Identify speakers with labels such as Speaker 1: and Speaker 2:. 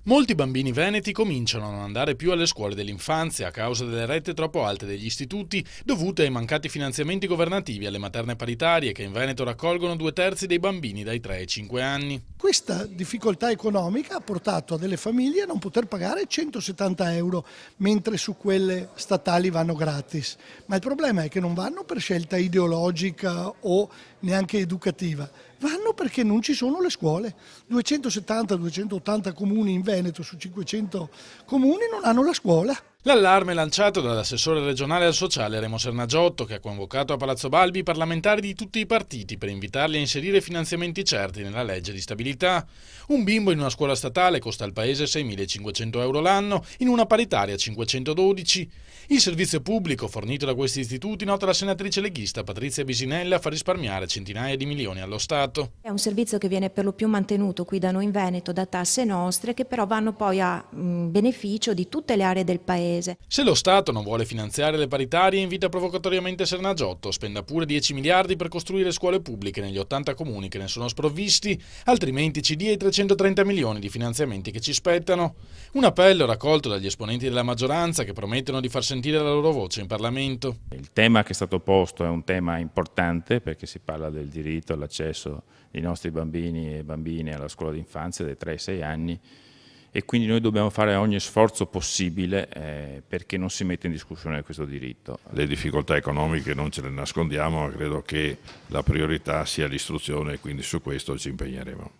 Speaker 1: Molti bambini veneti cominciano a non andare più alle scuole dell'infanzia a causa delle rette troppo alte degli istituti dovute ai mancati finanziamenti governativi alle materne paritarie che in Veneto raccolgono 2/3 dei bambini dai 3 ai 5 anni.
Speaker 2: Questa difficoltà economica ha portato a delle famiglie a non poter pagare 170 euro, mentre su quelle statali vanno gratis. Ma il problema è che non vanno per scelta ideologica o neanche educativa, vanno perché non ci sono le scuole. 270-280 comuni in Veneto su 500 comuni non hanno la scuola.
Speaker 1: L'allarme è lanciato dall'assessore regionale al sociale Remo Sernagiotto, che ha convocato a Palazzo Balbi i parlamentari di tutti i partiti per invitarli a inserire finanziamenti certi nella legge di stabilità. Un bimbo in una scuola statale costa al paese 6.500 euro l'anno, in una paritaria 512. Il servizio pubblico fornito da questi istituti, nota la senatrice leghista Patrizia Bisinella, fa risparmiare centinaia di milioni allo Stato.
Speaker 3: È un servizio che viene per lo più mantenuto qui da noi in Veneto da tasse nostre, che però vanno poi a beneficio di tutte le aree del paese.
Speaker 1: Se lo Stato non vuole finanziare le paritarie, invita provocatoriamente Sernagiotto, spenda pure 10 miliardi per costruire scuole pubbliche negli 80 comuni che ne sono sprovvisti, altrimenti ci dia i 330 milioni di finanziamenti che ci spettano. Un appello raccolto dagli esponenti della maggioranza che promettono di far sentire la loro voce in Parlamento.
Speaker 4: Il tema che è stato posto è un tema importante perché si parla del diritto all'accesso dei nostri bambini e bambine alla scuola d'infanzia dai 3 ai 6 anni. E quindi noi dobbiamo fare ogni sforzo possibile perché non si metta in discussione questo diritto.
Speaker 5: Le difficoltà economiche non ce le nascondiamo, ma credo che la priorità sia l'istruzione e quindi su questo ci impegneremo.